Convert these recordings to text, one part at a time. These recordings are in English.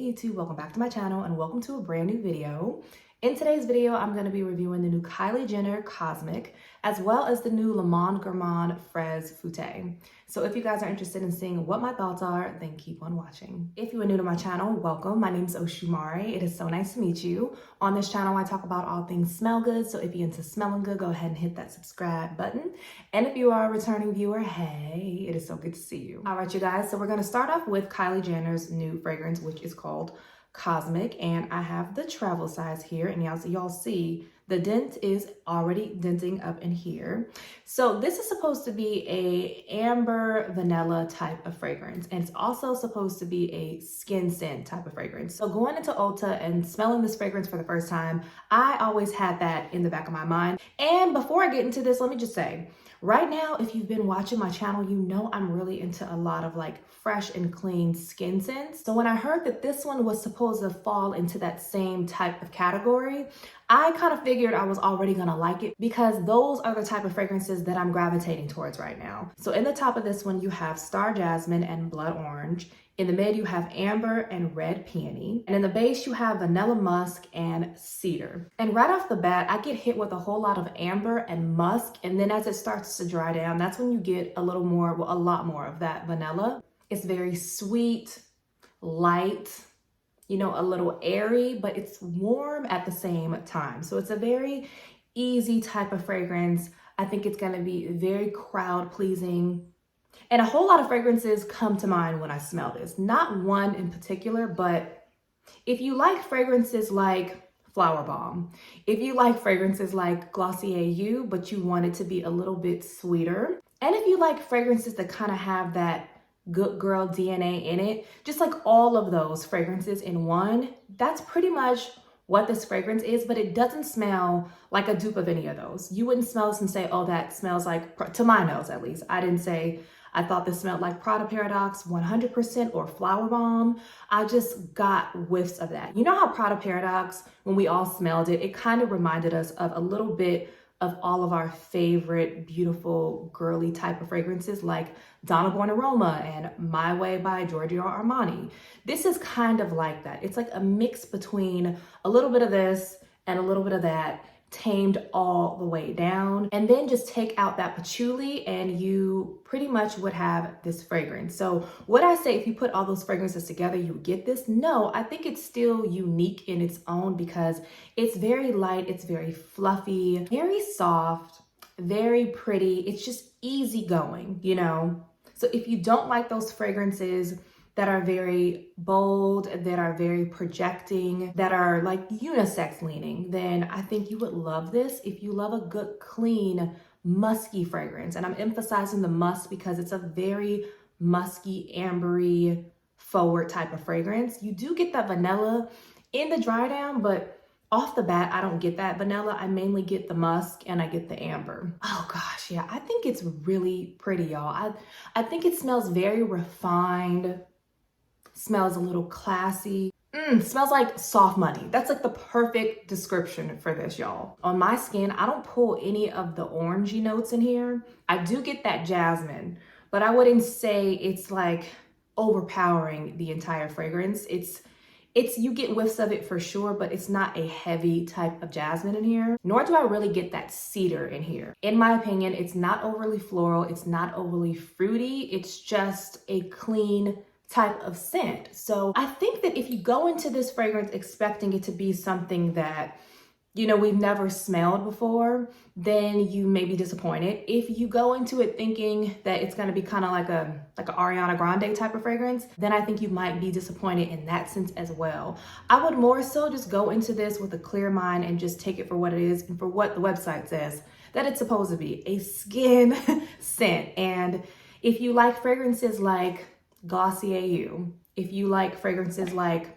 YouTube? Welcome back to my channel and welcome to a brand new video. In today's video, I'm going to be reviewing the new Kylie Jenner Cosmic as well as the new Monde Gourmand Fraise Fouettee. So if you guys are interested in seeing what my thoughts are, then keep on watching. If you are new to my channel, welcome. My name is Oshumare. It is so nice to meet you. On this channel, I talk about all things smell good. So if you're into smelling good, go ahead and hit that subscribe button. And if you are a returning viewer, hey, it is so good to see you. All right, you guys. So we're going to start off with Kylie Jenner's new fragrance, which is called Cosmic, and I have the travel size here, and y'all see the dent is already denting up in here. So this is supposed to be a amber vanilla type of fragrance, and it's also supposed to be a skin scent type of fragrance. So going into Ulta and smelling this fragrance for the first time, I always had that in the back of my mind. And before I get into this, let me just say, right now, if you've been watching my channel, you know I'm really into a lot of like fresh and clean skin scents. So when I heard that this one was supposed to fall into that same type of category, I kind of figured I was already gonna like it because those are the type of fragrances that I'm gravitating towards right now. So in the top of this one, you have Star Jasmine and Blood Orange. In the mid, you have Amber and Red Peony. And in the base, you have Vanilla Musk and Cedar. And right off the bat, I get hit with a whole lot of Amber and Musk. And then as it starts to dry down, that's when you get a little more, well, a lot more of that vanilla. It's very sweet, light, you know, a little airy, but it's warm at the same time. So it's a very easy type of fragrance. I think it's gonna be very crowd pleasing. And a whole lot of fragrances come to mind when I smell this. Not one in particular, but if you like fragrances like Flowerbomb, if you like fragrances like Glossier You, but you want it to be a little bit sweeter, and if you like fragrances that kind of have that good girl DNA in it, just like all of those fragrances in one, that's pretty much what this fragrance is, but it doesn't smell like a dupe of any of those. You wouldn't smell this and say, oh, that smells like, to my nose at least, I didn't say, I thought this smelled like Prada Paradox 100% or Flowerbomb. I just got whiffs of that. You know how Prada Paradox, when we all smelled it, it kind of reminded us of a little bit of all of our favorite beautiful girly type of fragrances like Donna Born Aroma and My Way by Giorgio Armani. This is kind of like that. It's like a mix between a little bit of this and a little bit of that, tamed all the way down, and then just take out that patchouli and you pretty much would have this fragrance. So would I say if you put all those fragrances together, you would get this? No, I think it's still unique in its own because it's very light, it's very fluffy, very soft, very pretty. It's just easygoing, you know? So if you don't like those fragrances that are very bold, that are very projecting, that are like unisex leaning, then I think you would love this. If you love a good, clean, musky fragrance, and I'm emphasizing the musk because it's a very musky, ambery, forward type of fragrance. You do get that vanilla in the dry down, but off the bat, I don't get that vanilla. I mainly get the musk and I get the amber. Oh gosh, yeah, I think it's really pretty, y'all. I think it smells very refined, smells a little classy. Smells like soft money. That's like the perfect description for this, y'all. On my skin, I don't pull any of the orangey notes in here. I do get that jasmine, but I wouldn't say it's like overpowering the entire fragrance. It's you get whiffs of it for sure, but it's not a heavy type of jasmine in here, nor do I really get that cedar in here. In my opinion, it's not overly floral. It's not overly fruity. It's just a clean type of scent. So I think that if you go into this fragrance expecting it to be something that, you know, we've never smelled before, then you may be disappointed. If you go into it thinking that it's going to be kind of like a Ariana Grande type of fragrance, then I think you might be disappointed in that sense as well. I would more so just go into this with a clear mind and just take it for what it is and for what the website says that it's supposed to be, a skin scent. And if you like fragrances like Glossier You, if you like fragrances like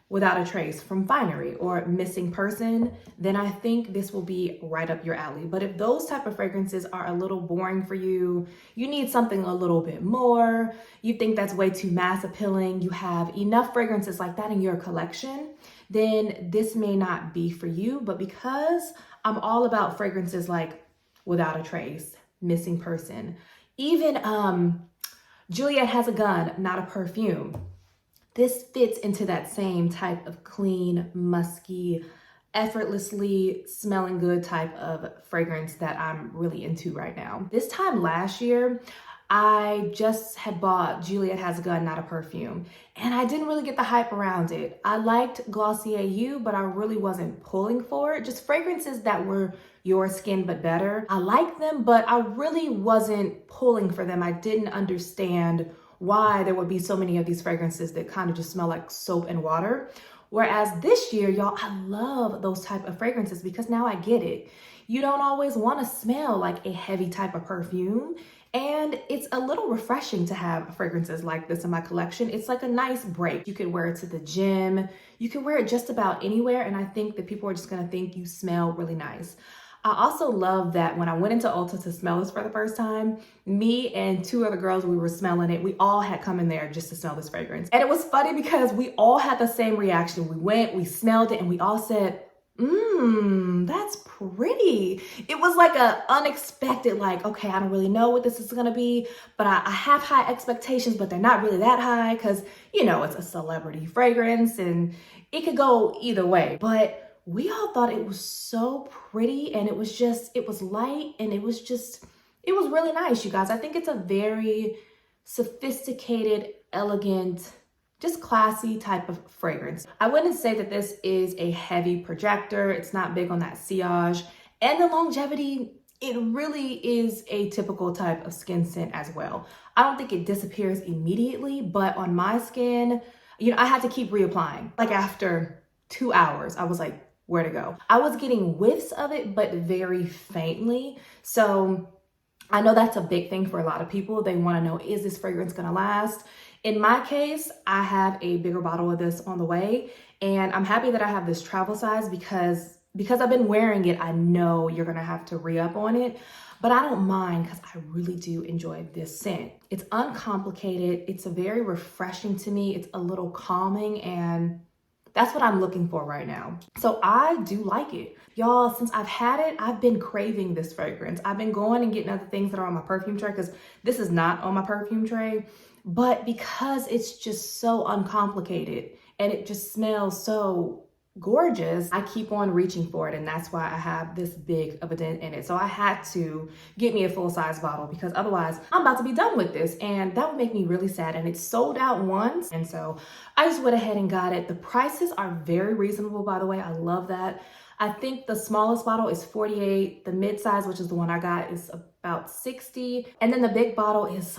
Without a Trace from Finery or Missing Person, then I think this will be right up your alley. But if those type of fragrances are a little boring for you, you need something a little bit more, you think that's way too mass appealing, you have enough fragrances like that in your collection, then this may not be for you. But because I'm all about fragrances like Without a Trace, Missing Person, even Juliet Has a Gun, Not a Perfume, This fits into that same type of clean, musky, effortlessly smelling good type of fragrance that I'm really into right now. This time last year, I just had bought Juliet Has a Gun, Not a Perfume, and I didn't really get the hype around it. I liked Glossier You, but I really wasn't pulling for it. Just fragrances that were your skin but better. I liked them, but I really wasn't pulling for them. I didn't understand why there would be so many of these fragrances that kind of just smell like soap and water. Whereas this year, y'all, I love those type of fragrances because now I get it. You don't always want to smell like a heavy type of perfume. And it's a little refreshing to have fragrances like this in my collection. It's like a nice break. You could wear it to the gym. You can wear it just about anywhere. And I think that people are just gonna think you smell really nice. I also love that when I went into Ulta to smell this for the first time, me and two other girls, we were smelling it. We all had come in there just to smell this fragrance. And it was funny because we all had the same reaction. We went, we smelled it, and we all said, that's pretty. It was like a unexpected, like, okay, I don't really know what this is gonna be, but I have high expectations, but they're not really that high because, you know, it's a celebrity fragrance and it could go either way. But we all thought it was so pretty, and it was light, and it was really nice, you guys. I think it's a very sophisticated, elegant, just classy type of fragrance. I wouldn't say that this is a heavy projector. It's not big on that sillage. And the longevity, it really is a typical type of skin scent as well. I don't think it disappears immediately, but on my skin, you know, I had to keep reapplying. Like after 2 hours, I was like, where to go? I was getting whiffs of it, but very faintly. So I know that's a big thing for a lot of people. They want to know, is this fragrance gonna last? In my case, I have a bigger bottle of this on the way, and I'm happy that I have this travel size because I've been wearing it. I know you're gonna have to re-up on it, but I don't mind because I really do enjoy this scent. It's uncomplicated. It's very refreshing to me. It's a little calming, and that's what I'm looking for right now. So I do like it. Y'all, since I've had it, I've been craving this fragrance. I've been going and getting other things that are on my perfume tray because this is not on my perfume tray. But because it's just so uncomplicated and it just smells so gorgeous, I keep on reaching for it, and that's why I have this big of a dent in it. So I had to get me a full-size bottle because otherwise I'm about to be done with this, and that would make me really sad. And it's sold out once, and so I just went ahead and got it. The prices are very reasonable, by the way. I love that. I think the smallest bottle is $48. The mid-size, which is the one I got, is about $60, and then the big bottle is,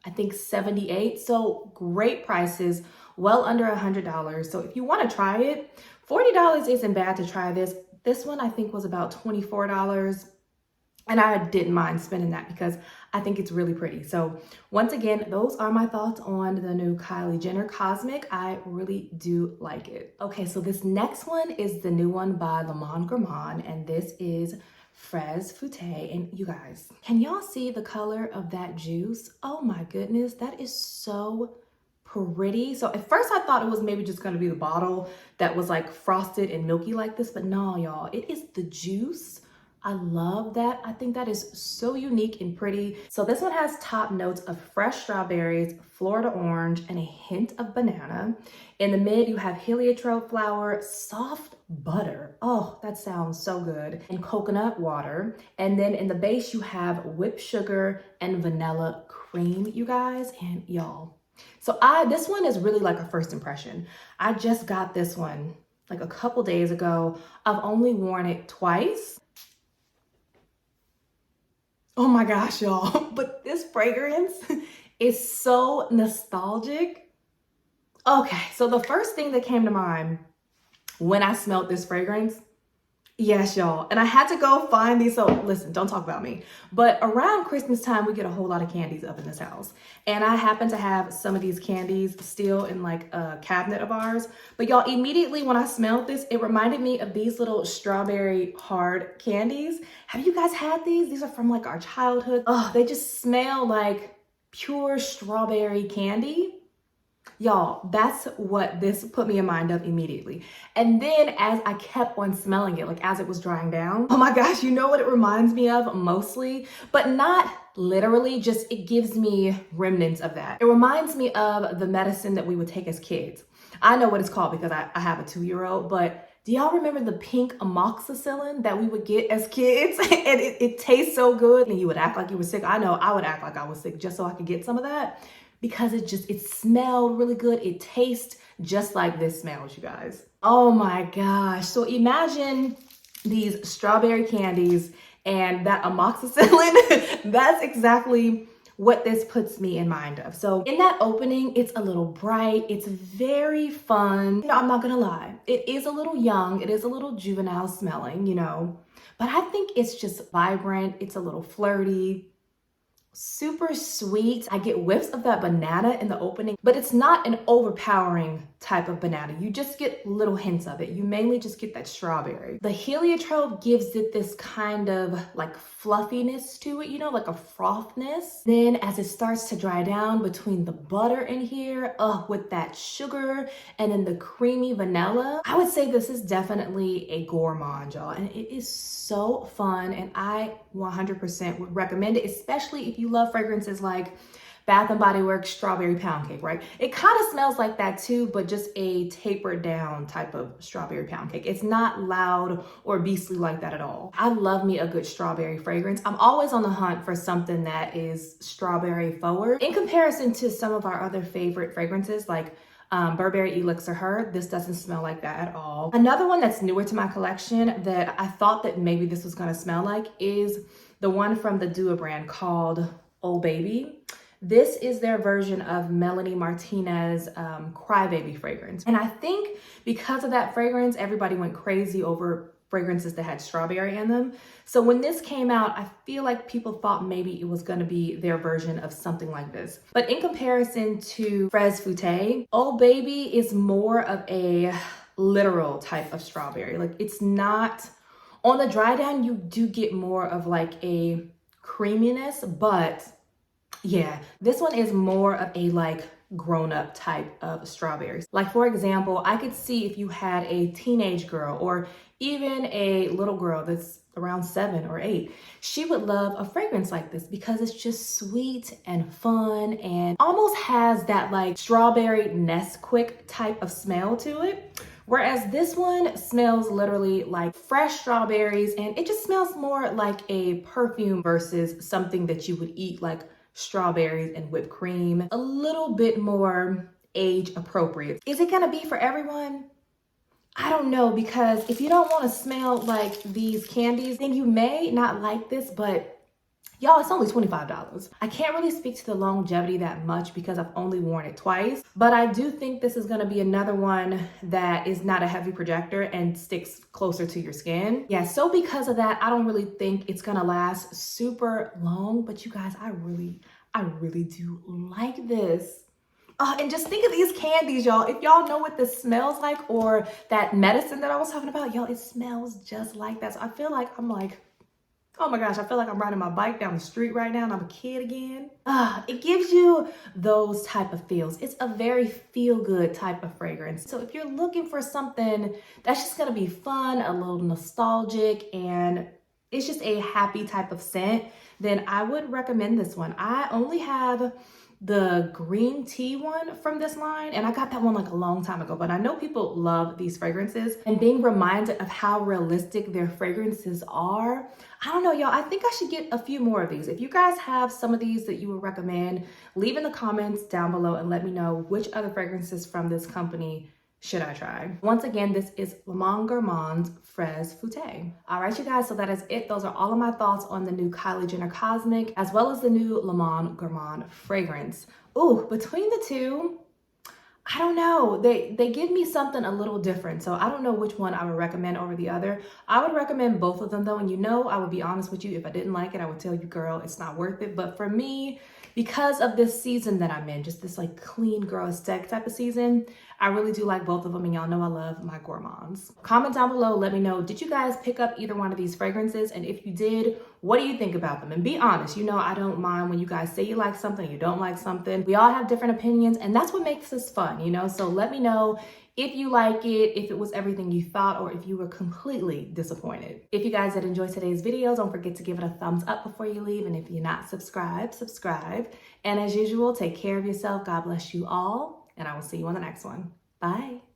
I think, $78. So great prices, well under $100. So if you want to try it, $40 isn't bad to try this. This one I think was about $24, and I didn't mind spending that because I think it's really pretty. So once again, those are my thoughts on the new Kylie Jenner Cosmic. I really do like it. Okay, so this next one is the new one by Monde Gourmand, and this is Fraise Fouettee. And you guys, can y'all see the color of that juice? Oh my goodness, that is so pretty. So at first I thought it was maybe just gonna be the bottle that was like frosted and milky like this, but no, y'all, it is the juice. I love that. I think that is so unique and pretty. So this one has top notes of fresh strawberries, Florida orange, and a hint of banana. In the mid, you have heliotrope flower, soft butter. Oh, that sounds so good. And coconut water. And then in the base, you have whipped sugar and vanilla cream, you guys, and y'all. So this one is really like a first impression. I just got this one like a couple days ago. I've only worn it twice. Oh my gosh, y'all, but this fragrance is so nostalgic. Okay, so the first thing that came to mind when I smelled this fragrance, yes, y'all, and I had to go find these. So listen, don't talk about me, but around Christmas time, we get a whole lot of candies up in this house. And I happen to have some of these candies still in like a cabinet of ours. But y'all, immediately when I smelled this, it reminded me of these little strawberry hard candies. Have you guys had these? These are from like our childhood. Oh, they just smell like pure strawberry candy. Y'all, that's what this put me in mind of immediately. And then as I kept on smelling it, like as it was drying down, oh my gosh, you know what it reminds me of mostly, but not literally, just it gives me remnants of that. It reminds me of the medicine that we would take as kids. I know what it's called because I have a 2-year-old, but do y'all remember the pink amoxicillin that we would get as kids? And it tastes so good and you would act like you were sick. I know I would act like I was sick just so I could get some of that, because it smelled really good. It tastes just like this smells, you guys. Oh my gosh. So imagine these strawberry candies and that amoxicillin. That's exactly what this puts me in mind of. So in that opening, it's a little bright. It's very fun. You know, I'm not gonna lie. It is a little young. It is a little juvenile smelling, you know, but I think it's just vibrant. It's a little flirty. Super sweet. I get whiffs of that banana in the opening, but it's not an overpowering type of banana. You just get little hints of it. You mainly just get that strawberry. The heliotrope gives it this kind of like fluffiness to it, you know, like a frothness. Then as it starts to dry down between the butter in here, with that sugar and then the creamy vanilla, I would say this is definitely a gourmand, y'all. And it is so fun. And I 100% would recommend it, especially if you love fragrances like Bath and Body Works strawberry pound cake, right? It kind of smells like that too, but just a tapered down type of strawberry pound cake. It's not loud or beastly like that at all. I love me a good strawberry fragrance. I'm always on the hunt for something that is strawberry forward. In comparison to some of our other favorite fragrances like Burberry Elixer Her, this doesn't smell like that at all. Another one that's newer to my collection that I thought that maybe this was gonna smell like is the one from the Dua brand called Oh Baby. This is their version of Melanie Martinez Crybaby fragrance. And I think because of that fragrance, everybody went crazy over fragrances that had strawberry in them. So when this came out, I feel like people thought maybe it was gonna be their version of something like this. But in comparison to Fraise Fouettee, Oh Baby is more of a literal type of strawberry. Like it's not, on the dry down, you do get more of like a creaminess, but yeah, this one is more of a like grown-up type of strawberries. Like for example, I could see if you had a teenage girl or even a little girl that's around 7 or 8, she would love a fragrance like this because it's just sweet and fun and almost has that like strawberry Nesquik type of smell to it. Whereas this one smells literally like fresh strawberries and it just smells more like a perfume versus something that you would eat like strawberries and whipped cream. A little bit more age appropriate. Is it gonna be for everyone? I don't know, because if you don't want to smell like these candies, then you may not like this, but y'all, it's only $25. I can't really speak to the longevity that much because I've only worn it twice, but I do think this is gonna be another one that is not a heavy projector and sticks closer to your skin. Yeah, so because of that, I don't really think it's gonna last super long, but you guys, I really do like this. And just think of these candies, y'all. If y'all know what this smells like or that medicine that I was talking about, y'all, it smells just like that. So I feel like I'm like, oh my gosh, I feel like I'm riding my bike down the street right now and I'm a kid again. It gives you those type of feels. It's a very feel-good type of fragrance. So if you're looking for something that's just gonna be fun, a little nostalgic, and it's just a happy type of scent, then I would recommend this one. I only have the green tea one from this line, and I got that one like a long time ago, but I know people love these fragrances, and being reminded of how realistic their fragrances are, I don't know, y'all, I think I should get a few more of these. If you guys have some of these that you would recommend, leave in the comments down below and let me know which other fragrances from this company should I try. Once again, this is Monde Gourmand's Fraise Fouettee. All right, you guys, so that is it. Those are all of my thoughts on the new Kylie Jenner Cosmic, as well as the new Monde Gourmand fragrance. Ooh, between the two, I don't know. They give me something a little different. So I don't know which one I would recommend over the other. I would recommend both of them though. And you know, I would be honest with you. If I didn't like it, I would tell you, girl, it's not worth it. But for me, because of this season that I'm in, just this like clean girl aesthetic type of season, I really do like both of them, and y'all know I love my Gourmands. Comment down below, let me know, did you guys pick up either one of these fragrances? And if you did, what do you think about them? And be honest, you know I don't mind when you guys say you like something, you don't like something. We all have different opinions, and that's what makes this fun, you know? So let me know if you like it, if it was everything you thought, or if you were completely disappointed. If you guys did enjoy today's video, don't forget to give it a thumbs up before you leave. And if you're not subscribed, subscribe. And as usual, take care of yourself. God bless you all. And I will see you on the next one. Bye.